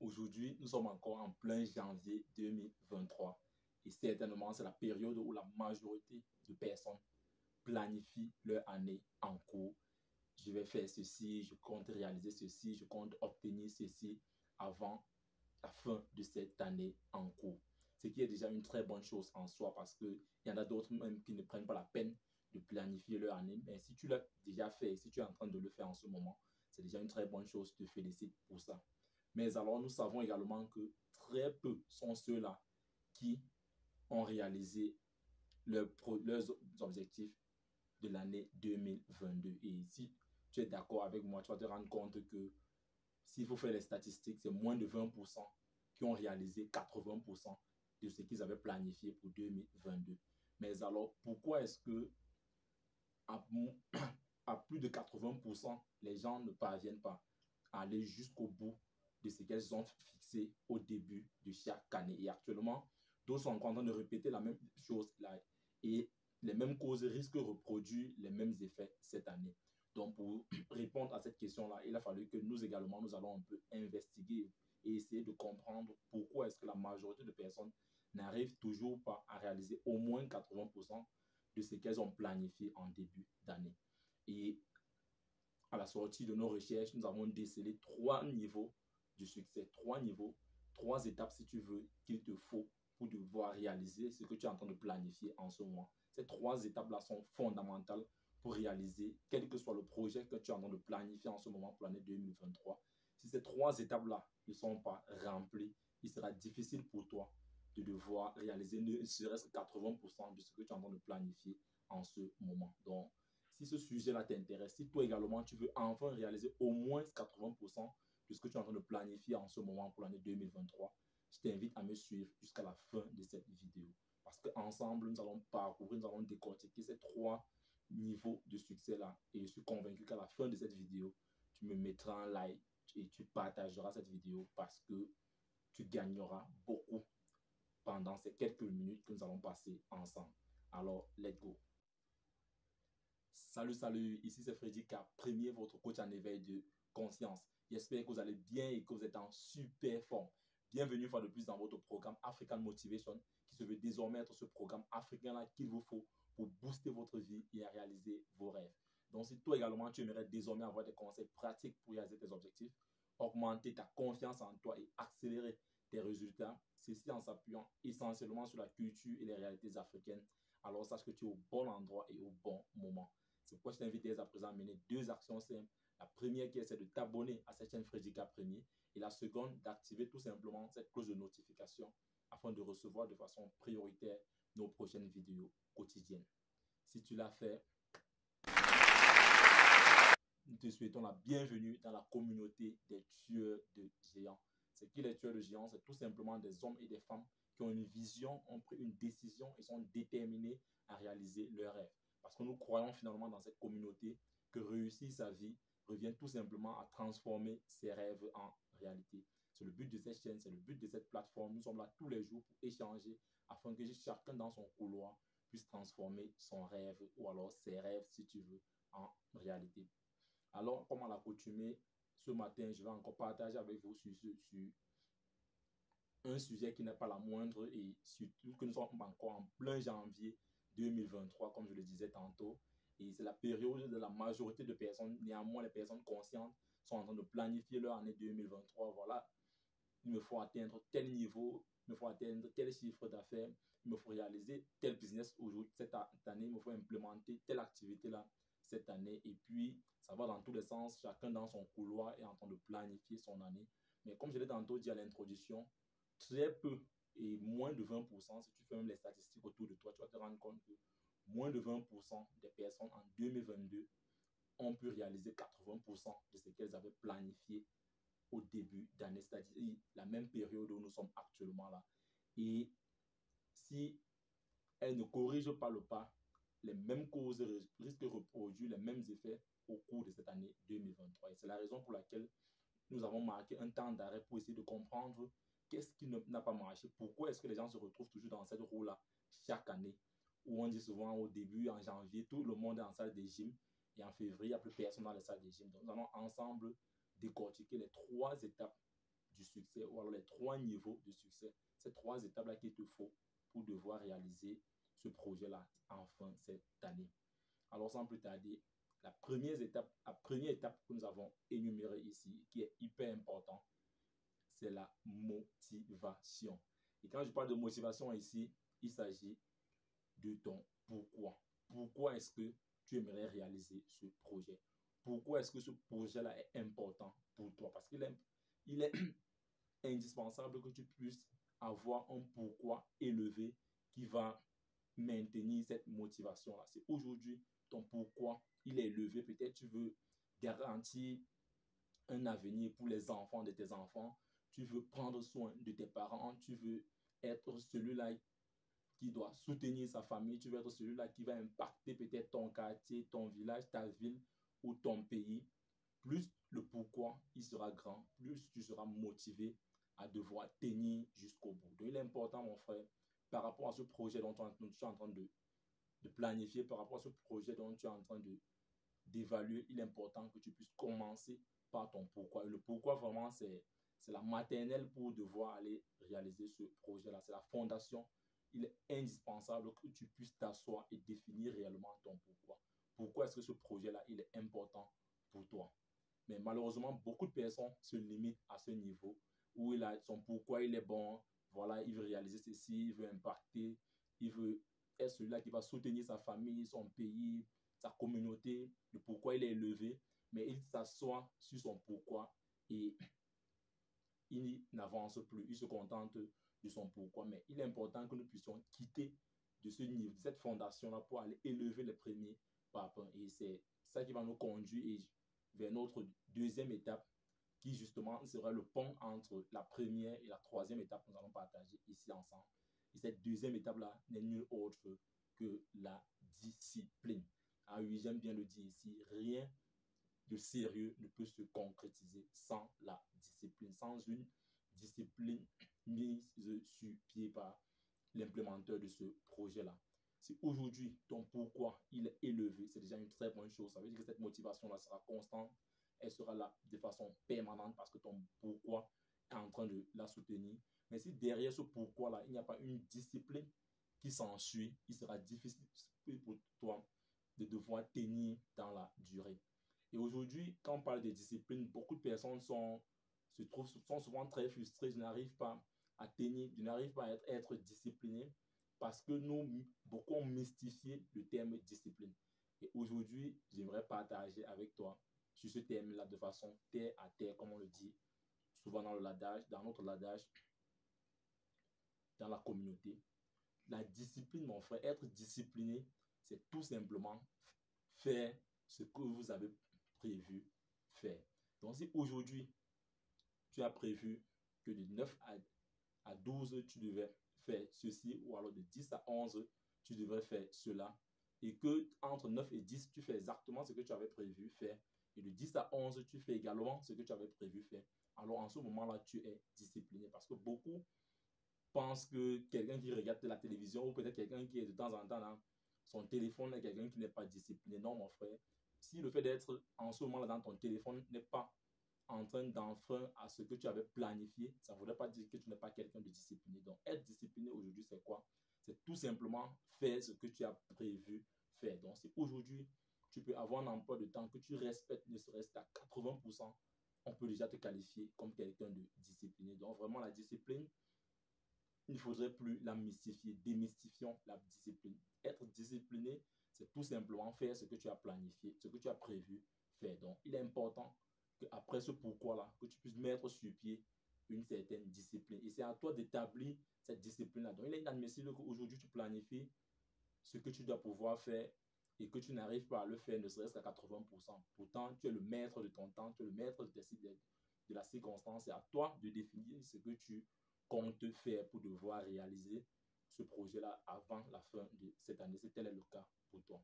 Aujourd'hui, nous sommes encore en plein janvier 2023 et certainement c'est la période où la majorité de personnes planifient leur année en cours. Je vais faire ceci, je compte réaliser ceci, je compte obtenir ceci avant la fin de cette année en cours. Ce qui est déjà une très bonne chose en soi parce qu'il y en a d'autres même qui ne prennent pas la peine de planifier leur année. Mais si tu l'as déjà fait et si tu es en train de le faire en ce moment, c'est déjà une très bonne chose. Je te félicite pour ça. Mais alors, nous savons également que très peu sont ceux-là qui ont réalisé leurs objectifs de l'année 2022. Et si tu es d'accord avec moi, tu vas te rendre compte que s'il faut faire les statistiques, c'est moins de 20% qui ont réalisé 80% de ce qu'ils avaient planifié pour 2022. Mais alors, pourquoi est-ce que à plus de 80%, les gens ne parviennent pas à aller jusqu'au bout de ce qu'elles ont fixé au début de chaque année? Et actuellement, d'autres sont en train de répéter la même chose là, et les mêmes causes risquent de reproduire les mêmes effets cette année. Donc, pour répondre à cette question-là, il a fallu que nous également, nous allons un peu investiguer et essayer de comprendre pourquoi est-ce que la majorité de personnes n'arrivent toujours pas à réaliser au moins 80% de ce qu'elles ont planifié en début d'année. Et à la sortie de nos recherches, nous avons décelé 3 niveaux de succès, 3 niveaux, 3 étapes si tu veux qu'il te faut pour devoir réaliser ce que tu es en train de planifier en ce moment. Ces 3 étapes-là sont fondamentales pour réaliser quel que soit le projet que tu es en train de planifier en ce moment pour l'année 2023. Si ces 3 étapes-là ne sont pas remplies, il sera difficile pour toi de devoir réaliser ne serait-ce que 80% de ce que tu es en train de planifier en ce moment. Donc, si ce sujet-là t'intéresse, si toi également tu veux enfin réaliser au moins 80% de ce que tu es en train de planifier en ce moment pour l'année 2023, je t'invite à me suivre jusqu'à la fin de cette vidéo. Parce qu'ensemble, nous allons parcourir, nous allons décortiquer ces 3 niveaux de succès-là. Et je suis convaincu qu'à la fin de cette vidéo, tu me mettras un like et tu partageras cette vidéo parce que tu gagneras beaucoup pendant ces quelques minutes que nous allons passer ensemble. Alors, let's go. Salut, ici c'est Freddy K, premier votre coach en éveil de conscience. J'espère que vous allez bien et que vous êtes en super forme. Bienvenue une fois de plus dans votre programme African Motivation qui se veut désormais être ce programme africain-là qu'il vous faut pour booster votre vie et à réaliser vos rêves. Donc si toi également tu aimerais désormais avoir des conseils pratiques pour réaliser tes objectifs, augmenter ta confiance en toi et accélérer tes résultats, ceci en s'appuyant essentiellement sur la culture et les réalités africaines, alors sache que tu es au bon endroit et au bon moment. C'est pourquoi je t'invite dès à présent à mener 2 actions simples. La première qui est de t'abonner à cette chaîne Freddy K Premier et la seconde d'activer tout simplement cette cloche de notification afin de recevoir de façon prioritaire nos prochaines vidéos quotidiennes. Si tu l'as fait, nous te souhaitons la bienvenue dans la communauté des tueurs de géants. C'est qui les tueurs de géants? C'est tout simplement des hommes et des femmes qui ont une vision, ont pris une décision et sont déterminés à réaliser leurs rêves. Parce que nous croyons finalement dans cette communauté que réussir sa vie revient tout simplement à transformer ses rêves en réalité. C'est le but de cette chaîne, c'est le but de cette plateforme. Nous sommes là tous les jours pour échanger afin que chacun dans son couloir puisse transformer son rêve ou alors ses rêves, si tu veux, en réalité. Alors, comme à l'accoutumée, ce matin, je vais encore partager avec vous sur un sujet qui n'est pas la moindre et surtout que nous sommes encore en plein janvier 2023, comme je le disais tantôt. Et c'est la période de la majorité de personnes, néanmoins les personnes conscientes sont en train de planifier leur année 2023. Voilà, il me faut atteindre tel niveau, il me faut atteindre tel chiffre d'affaires, il me faut réaliser tel business aujourd'hui, cette année, il me faut implémenter telle activité-là cette année. Et puis, ça va dans tous les sens, chacun dans son couloir est en train de planifier son année. Mais comme je l'ai tantôt dit à l'introduction, très peu et moins de 20%, si tu fais même les statistiques autour de toi, tu vas te rendre compte que moins de 20% des personnes en 2022 ont pu réaliser 80% de ce qu'elles avaient planifié au début d'année, c'est-à-dire la même période où nous sommes actuellement là. Et si elles ne corrigent pas le pas, les mêmes causes risquent de reproduire les mêmes effets au cours de cette année 2023. Et c'est la raison pour laquelle nous avons marqué un temps d'arrêt pour essayer de comprendre qu'est-ce qui n'a pas marché, pourquoi est-ce que les gens se retrouvent toujours dans cette roue-là chaque année, où on dit souvent au début, en janvier, tout le monde est en salle de gym, et en février, il n'y a plus personne dans les salles de gym. Donc, nous allons ensemble décortiquer les 3 étapes du succès, ou alors les 3 niveaux de succès. Ces 3 étapes-là qu'il te faut pour devoir réaliser ce projet-là en fin cette année. Alors, sans plus tarder, la première étape que nous avons énumérée ici, qui est hyper important, c'est la motivation. Et quand je parle de motivation ici, il s'agit de ton pourquoi. Pourquoi est-ce que tu aimerais réaliser ce projet? Pourquoi est-ce que ce projet-là est important pour toi? Parce qu'il est indispensable que tu puisses avoir un pourquoi élevé qui va maintenir cette motivation-là. C'est aujourd'hui ton pourquoi il est élevé. Peut-être tu veux garantir un avenir pour les enfants de tes enfants. Tu veux prendre soin de tes parents. Tu veux être celui-là qui doit soutenir sa famille. Tu veux être celui-là qui va impacter peut-être ton quartier, ton village, ta ville ou ton pays. Plus le pourquoi il sera grand, plus tu seras motivé à devoir tenir jusqu'au bout. Donc, il est important, mon frère, par rapport à ce projet dont tu es en train de planifier, par rapport à ce projet dont tu es en train d'évaluer, il est important que tu puisses commencer par ton pourquoi. Et le pourquoi, vraiment, c'est la maternelle pour devoir aller réaliser ce projet-là. C'est la fondation. Il est indispensable que tu puisses t'asseoir et définir réellement ton pourquoi. Pourquoi est-ce que ce projet-là, il est important pour toi? Mais malheureusement, beaucoup de personnes se limitent à ce niveau où il a son pourquoi il est bon. Voilà, il veut réaliser ceci, il veut impacter, il veut être celui-là qui va soutenir sa famille, son pays, sa communauté, le pourquoi il est élevé. Mais il s'assoit sur son pourquoi et il n'avance plus. Il se contente de son pourquoi. Mais il est important que nous puissions quitter de ce niveau, de cette fondation-là pour aller élever les premiers pas. Et c'est ça qui va nous conduire vers notre deuxième étape qui justement sera le pont entre la première et la troisième étape que nous allons partager ici ensemble. Et cette deuxième étape-là n'est nulle autre que la discipline. Ah oui, j'aime bien le dire ici, rien de sérieux ne peut se concrétiser sans la discipline, sans une discipline mise sur pied par l'implémenteur de ce projet-là. Si aujourd'hui ton pourquoi il est élevé, c'est déjà une très bonne chose. Ça veut dire que cette motivation-là sera constante, elle sera là de façon permanente parce que ton pourquoi est en train de la soutenir. Mais si derrière ce pourquoi-là, il n'y a pas une discipline qui s'ensuit, il sera difficile pour toi de devoir tenir dans la durée. Et aujourd'hui, quand on parle de discipline, beaucoup de personnes sont souvent très frustrées, je n'arrive pas à tenir, je n'arrive pas à être discipliné parce que beaucoup ont mystifié le terme discipline. Et aujourd'hui, j'aimerais partager avec toi sur ce terme-là de façon terre à terre, comme on le dit souvent dans notre ladage, dans la communauté. La discipline, mon frère, être discipliné, c'est tout simplement faire ce que vous avez prévu faire. Donc, si aujourd'hui, tu as prévu que de 9 à 12, tu devais faire ceci, ou alors de 10 à 11, tu devrais faire cela, et que entre 9 et 10, tu fais exactement ce que tu avais prévu faire, et de 10 à 11, tu fais également ce que tu avais prévu faire, alors en ce moment-là, tu es discipliné. Parce que beaucoup pensent que quelqu'un qui regarde la télévision, ou peut-être quelqu'un qui est de temps en temps là, son téléphone est quelqu'un qui n'est pas discipliné. Non, mon frère. Si le fait d'être en ce moment-là dans ton téléphone n'est pas en train d'enfreindre à ce que tu avais planifié, ça ne voudrait pas dire que tu n'es pas quelqu'un de discipliné. Donc, être discipliné aujourd'hui, c'est quoi? C'est tout simplement faire ce que tu as prévu faire. Donc, si aujourd'hui, tu peux avoir un emploi de temps que tu respectes, ne serait-ce qu'à 80%, on peut déjà te qualifier comme quelqu'un de discipliné. Donc, vraiment, la discipline, il ne faudrait plus la mystifier. Démystifions la discipline. Être discipliné, c'est tout simplement faire ce que tu as planifié, ce que tu as prévu faire. Donc, il est important qu'après ce pourquoi-là, que tu puisses mettre sur pied une certaine discipline. Et c'est à toi d'établir cette discipline-là. Donc, il est inadmissible qu'aujourd'hui, tu planifies ce que tu dois pouvoir faire et que tu n'arrives pas à le faire, ne serait-ce qu'à 80%. Pourtant, tu es le maître de ton temps, tu es le maître de la circonstance. C'est à toi de définir ce que tu comptes faire pour devoir réaliser ce projet-là avant la fin de cette année. C'est tel est le cas pour toi.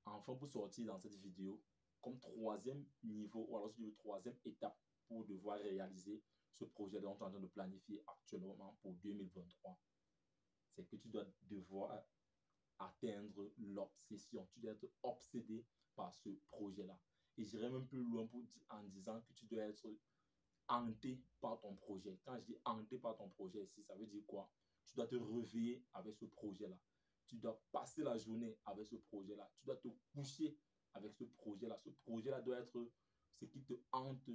Enfin, pour sortir dans cette vidéo, comme troisième niveau, ou alors je dis troisième étape pour devoir réaliser ce projet dont tu es en train de planifier actuellement pour 2023, c'est que tu dois devoir atteindre l'obsession. Tu dois être obsédé par ce projet-là. Et j'irai même plus loin en disant que tu dois être hanté par ton projet. Quand je dis hanté par ton projet ici, ça veut dire quoi? Tu dois te réveiller avec ce projet-là. Tu dois passer la journée avec ce projet-là. Tu dois te coucher avec ce projet-là. Ce projet-là doit être ce qui te hante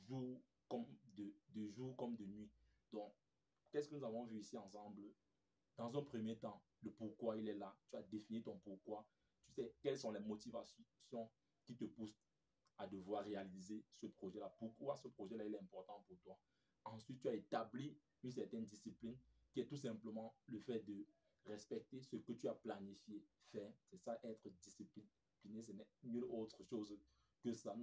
jour comme de jour comme de nuit. Donc, qu'est-ce que nous avons vu ici ensemble? Dans un premier temps, le pourquoi il est là. Tu as défini ton pourquoi. Tu sais quelles sont les motivations qui te poussent à devoir réaliser ce projet-là. Pourquoi ce projet-là est important pour toi. Ensuite, tu as établi une certaine discipline qui est tout simplement le fait de respecter ce que tu as planifié faire. C'est ça, être discipliné. Ce n'est nulle autre chose que ça.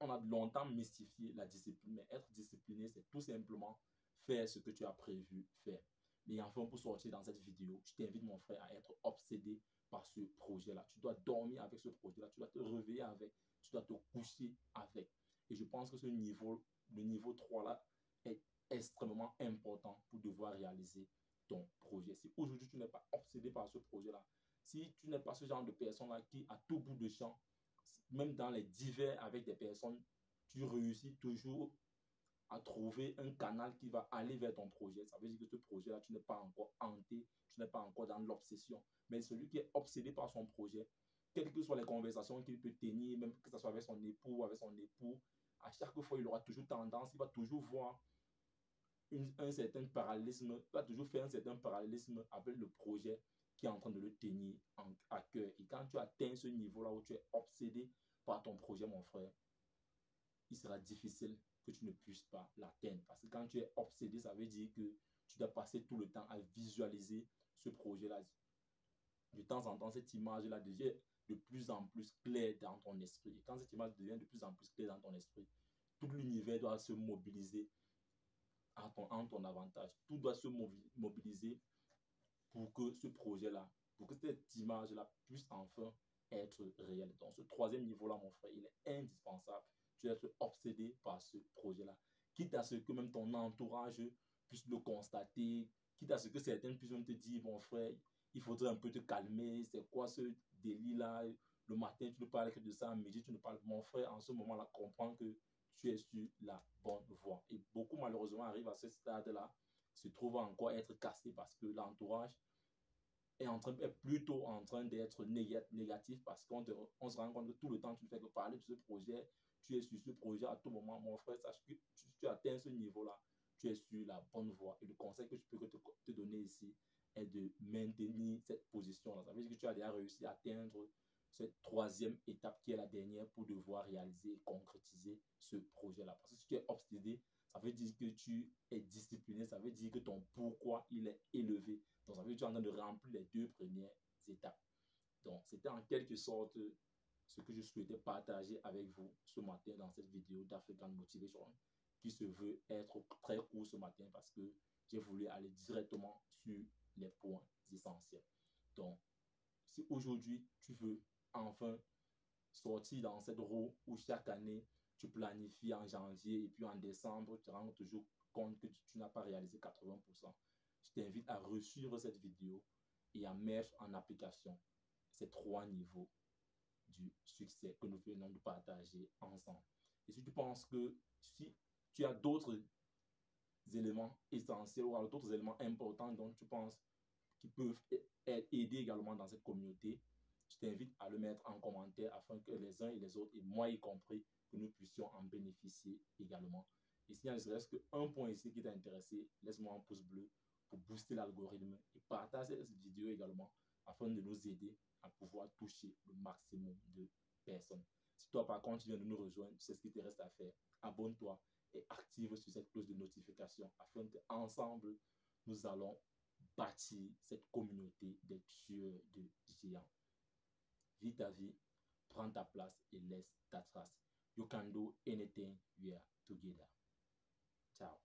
On a longtemps mystifié la discipline, mais être discipliné, c'est tout simplement faire ce que tu as prévu faire. Et enfin, pour sortir dans cette vidéo, je t'invite, mon frère, à être obsédé par ce projet-là. Tu dois dormir avec ce projet-là, tu dois te réveiller avec, tu dois te coucher avec. Et je pense que le niveau 3 là, est extrêmement important pour devoir réaliser ton projet. Si aujourd'hui tu n'es pas obsédé par ce projet-là, si tu n'es pas ce genre de personne-là qui, à tout bout de champ, même dans les divers avec des personnes, tu réussis toujours à trouver un canal qui va aller vers ton projet. Ça veut dire que ce projet-là, tu n'es pas encore hanté, tu n'es pas encore dans l'obsession. Mais celui qui est obsédé par son projet, quelles que soient les conversations qu'il peut tenir, même que ce soit avec son époux ou avec son époux, à chaque fois, il aura toujours tendance, il va toujours voir un certain parallélisme, il va toujours faire un certain parallélisme avec le projet qui est en train de le tenir à cœur. Et quand tu atteins ce niveau-là où tu es obsédé par ton projet, mon frère, il sera difficile que tu ne puisses pas l'atteindre. Parce que quand tu es obsédé, ça veut dire que tu dois passer tout le temps à visualiser ce projet-là. De temps en temps, cette image-là devient de plus en plus claire dans ton esprit. Et quand cette image devient de plus en plus claire dans ton esprit, tout l'univers doit se mobiliser en ton avantage. Tout doit se mobiliser pour que ce projet-là, pour que cette image-là puisse enfin être réelle. Donc, ce troisième niveau-là, mon frère, il est indispensable. Tu dois être obsédé par ce projet-là. Quitte à ce que même ton entourage puisse le constater, quitte à ce que certains puissent même te dire, mon frère, il faudrait un peu te calmer, c'est quoi ce délit-là? Le matin, tu ne parles que de ça, à midi, tu ne parles. Mon frère, en ce moment-là, comprends que tu es sur la bonne voie. Et beaucoup, malheureusement, arrivent à ce stade-là, se trouvent encore être cassés parce que l'entourage est plutôt en train d'être négatif parce qu'on se rend compte que tout le temps, tu ne fais que parler de ce projet, tu es sur ce projet à tout moment. Mon frère, sache que tu atteins ce niveau-là, tu es sur la bonne voie. Et le conseil que je peux te donner ici est de maintenir cette position-là. Ça veut dire que tu as déjà réussi à atteindre cette troisième étape qui est la dernière pour devoir réaliser et concrétiser ce projet-là. Parce que si tu es obsédé, ça veut dire que tu es discipliné, ça veut dire que ton pourquoi il est élevé. Donc, ça veut dire que tu es en train de remplir les deux premières étapes. Donc, c'était en quelque sorte ce que je souhaitais partager avec vous ce matin dans cette vidéo d'African Motivation qui se veut être très court ce matin parce que j'ai voulu aller directement sur les points essentiels. Donc, si aujourd'hui tu veux enfin sortir dans cette roue où chaque année tu planifies en janvier et puis en décembre, tu te rends toujours compte que tu n'as pas réalisé 80%. Je t'invite à resuivre cette vidéo et à mettre en application ces 3 niveaux du succès que nous venons de partager ensemble. Et si tu penses que si tu as d'autres éléments essentiels ou d'autres éléments importants dont tu penses qui peuvent aider également dans cette communauté, je t'invite à le mettre en commentaire afin que les uns et les autres, et moi y compris, que nous puissions en bénéficier également. Et s'il y a ne serait-ce qu'un point ici qui t'a intéressé, laisse-moi un pouce bleu pour booster l'algorithme et partage cette vidéo également afin de nous aider à pouvoir toucher le maximum de personnes. Si toi, par contre, tu viens de nous rejoindre, tu sais ce qu'il te reste à faire. Abonne-toi et active sur cette cloche de notification afin qu'ensemble, nous allons bâtir cette communauté des tueurs de géants. Vis ta vie, prends ta place et laisse ta trace. You can do anything, we are together. Ciao.